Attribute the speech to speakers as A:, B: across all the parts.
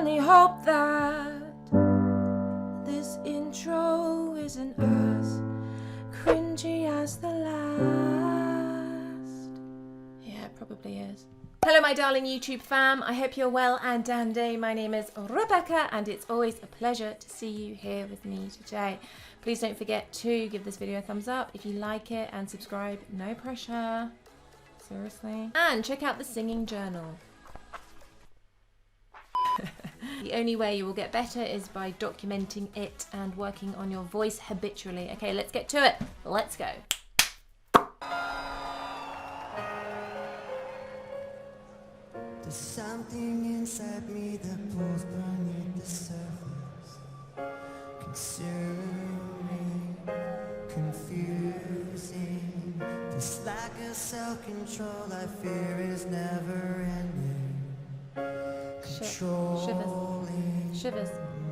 A: only hope that this intro isn't as cringy as the last. Yeah, it probably is. Hello my darling YouTube fam, I hope you're well and dandy. My name is Rebecca and it's always a pleasure to see you here with me today. Please don't forget to give this video a thumbs up if you like it and subscribe, no pressure, seriously. And check out the singing journal. The only way you will get better is by documenting it and working on your voice habitually. Okay, let's get to it. Let's go.
B: There's something inside me that pulls beneath the surface, consuming, confusing. This lack of self-control I fear is never ending. Controlling,
A: Shivers.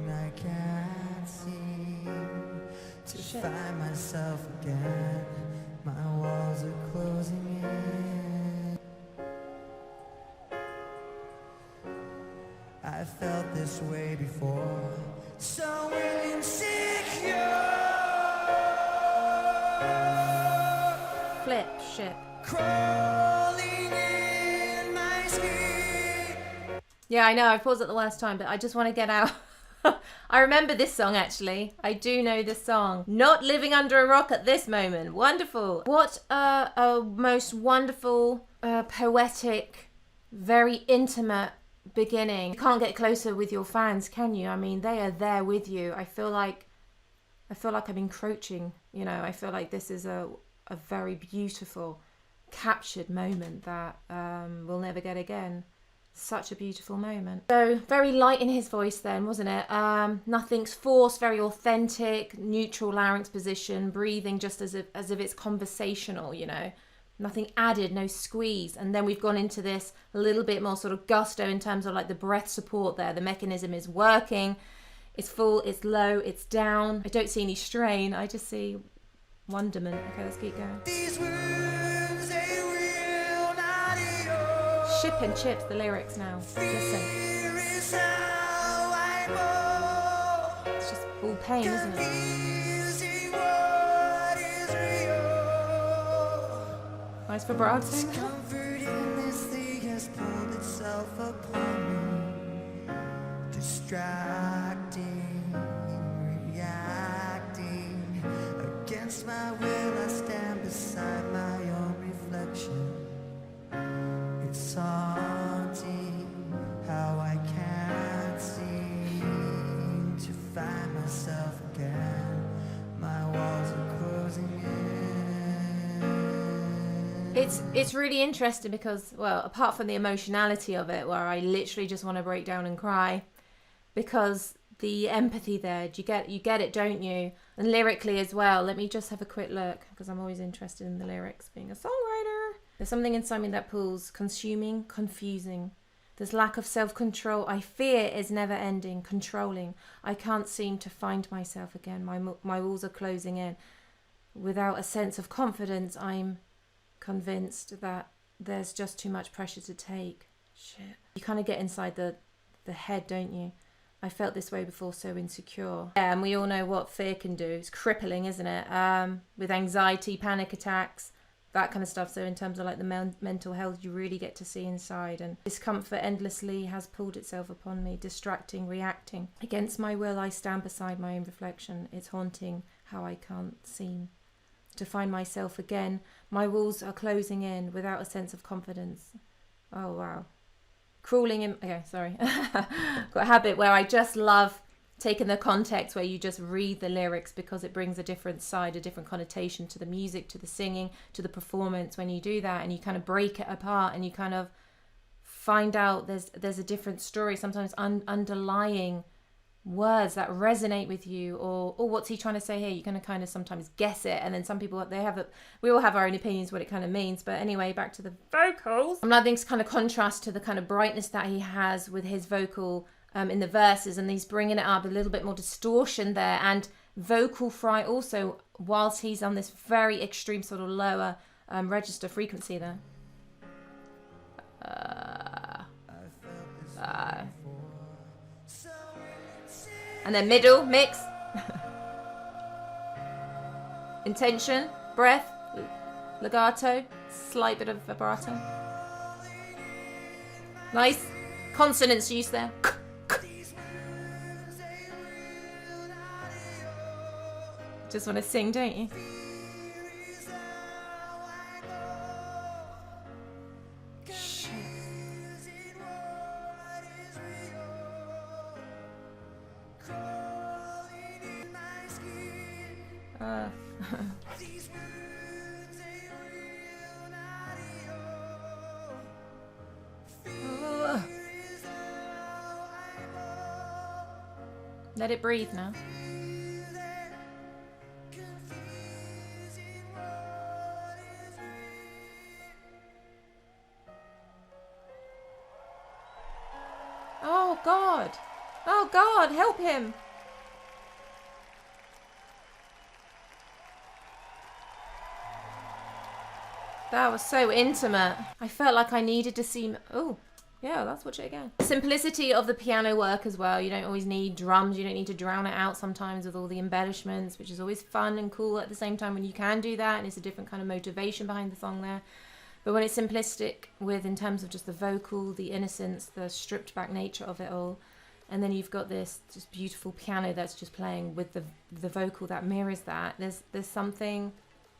B: I can't seem to find myself again. My walls are closing in. I felt this way before, so insecure.
A: Flip, ship.
B: Crawling in my skin.
A: Yeah, I know, I paused at the worst time, but I just want to get out. I remember this song actually. I do know this song. Not living under a rock at this moment. Wonderful. What a most wonderful, poetic, very intimate beginning. You can't get closer with your fans, can you? I mean, they are there with you. I feel like I'm encroaching, you know. I feel like this is a very beautiful, captured moment that we'll never get again. Such a beautiful moment. So very light in his voice then, wasn't it? Nothing's forced, very authentic, neutral larynx position, breathing just as if it's conversational, you know. Nothing added, no squeeze. And then we've gone into this a little bit more sort of gusto in terms of like the breath support there. The mechanism is working. It's full, it's low, it's down. I don't see any strain. I just see wonderment. Okay, let's keep going.
B: These words, they will not heal.
A: Ship and chips, the lyrics now. Listen.
B: Fear is how I go.
A: It's just all pain, isn't it?
B: Confusing what is real.
A: Nice vibrato.
B: Comfort in this thing has pulled itself upon me, distracting, reacting. Against my will I stand beside my own reflection. It's haunting how I can't seem to find myself again. My walls are closing in.
A: It's really interesting because, well, apart from the emotionality of it, where I literally just want to break down and cry, because the empathy there, you get it, don't you? And lyrically as well. Let me just have a quick look, because I'm always interested in the lyrics, being a songwriter. There's something inside me that pulls, consuming, confusing. This lack of self-control I fear is never ending, controlling. I can't seem to find myself again. My walls are closing in. Without a sense of confidence, I'm convinced that there's just too much pressure to take. Shit. You kind of get inside the head, don't you? I felt this way before, so insecure. Yeah, and we all know what fear can do. It's crippling, isn't it? With anxiety, panic attacks, that kind of stuff. So in terms of like the mental health, you really get to see inside. And discomfort endlessly has pulled itself upon me, distracting, reacting. Against my will, I stand beside my own reflection. It's haunting how I can't seem to find myself again. My walls are closing in without a sense of confidence. Oh, wow. Crawling in, okay, sorry. Got a habit where I just love taking the context where you just read the lyrics, because it brings a different side, a different connotation to the music, to the singing, to the performance when you do that, and you kind of break it apart and you kind of find out there's a different story, sometimes underlying words that resonate with you, or what's he trying to say here? You can kind of sometimes guess it, and then some people, we all have our own opinions what it kind of means. But anyway, back to the vocals. Another thing's kind of contrast to the kind of brightness that he has with his vocal in the verses, and he's bringing it up a little bit more distortion there, and vocal fry also, whilst he's on this very extreme sort of lower register frequency there. And then middle, mix. Intention, breath, legato, slight bit of vibrato. Nice consonants use there. Just want to sing, don't you? Shit. Let it breathe now. Oh God! Oh God, help him! That was so intimate. I felt like I needed to see... Oh, yeah, let's watch it again. Simplicity of the piano work as well. You don't always need drums. You don't need to drown it out sometimes with all the embellishments, which is always fun and cool at the same time when you can do that, and it's a different kind of motivation behind the song there. But when it's simplistic with, in terms of just the vocal, the innocence, the stripped back nature of it all, and then you've got this just beautiful piano that's just playing with the vocal that mirrors that. There's something,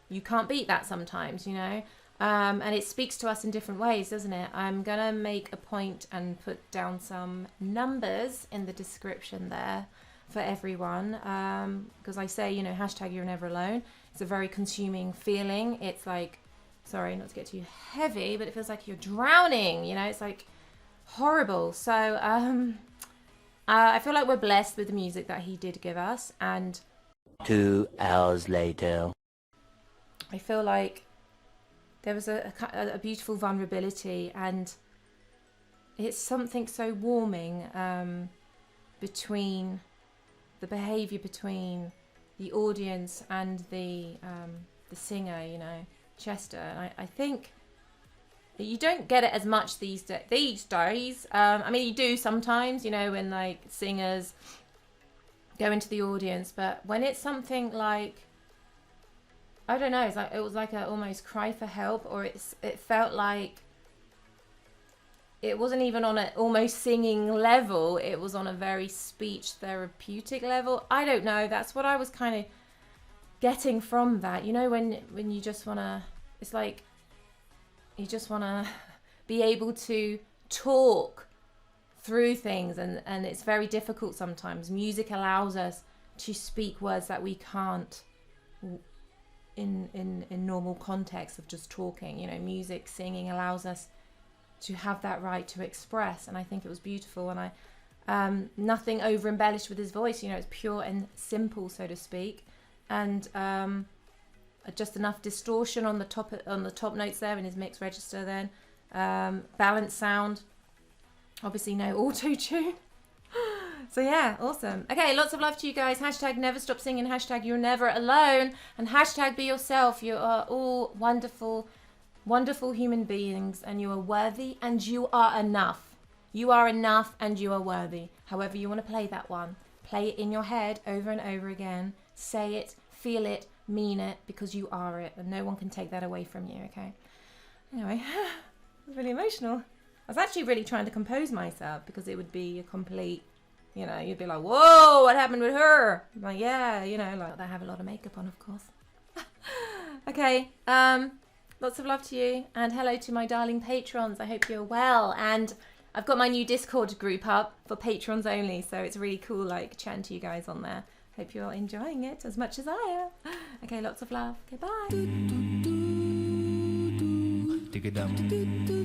A: you can't beat that sometimes, you know. And it speaks to us in different ways, doesn't it? I'm gonna make a point and put down some numbers in the description there for everyone, because I say, you know, hashtag you're never alone. It's a very consuming feeling. It's like, sorry, not to get too heavy, but it feels like you're drowning, you know. It's like horrible. So I feel like we're blessed with the music that he did give us, and
C: 2 hours later,
A: I feel like there was a beautiful vulnerability, and it's something so warming between the behaviour between the audience and the singer, you know, Chester. And I think that you don't get it as much these days. I mean, you do sometimes, you know, when like singers go into the audience, but when it's something like, I don't know, it's like, it was like a almost cry for help, or it felt like it wasn't even on an almost singing level, it was on a very speech therapeutic level. I don't know, that's what I was kind of getting from that, you know, when you just want to, it's like you just want to be able to talk through things, and it's very difficult sometimes. Music allows us to speak words that we can't in normal context of just talking, you know. Music, singing allows us to have that right to express, and I think it was beautiful. And I nothing over embellished with his voice, you know, it's pure and simple, so to speak, and just enough distortion on the top notes there in his mix register. Then balanced sound, obviously no auto-tune. So yeah, awesome. Okay, lots of love to you guys. Hashtag never stop singing. Hashtag you're never alone. And hashtag be yourself. You are all wonderful, wonderful human beings, and you are worthy, and you are enough. You are enough, and you are worthy. However you want to play that one. Play it in your head over and over again. Say it, feel it, mean it, because you are it, and no one can take that away from you, okay? Anyway, it was really emotional. I was actually really trying to compose myself, because it would be a complete, you know, you'd be like, whoa, what happened with her? I'm like, yeah, you know, like, they have a lot of makeup on, of course. Okay, lots of love to you, and hello to my darling patrons. I hope you're well, and I've got my new Discord group up for patrons only, so it's really cool, like, chatting to you guys on there. Hope you're enjoying it as much as I am. Okay, lots of love. Okay, bye.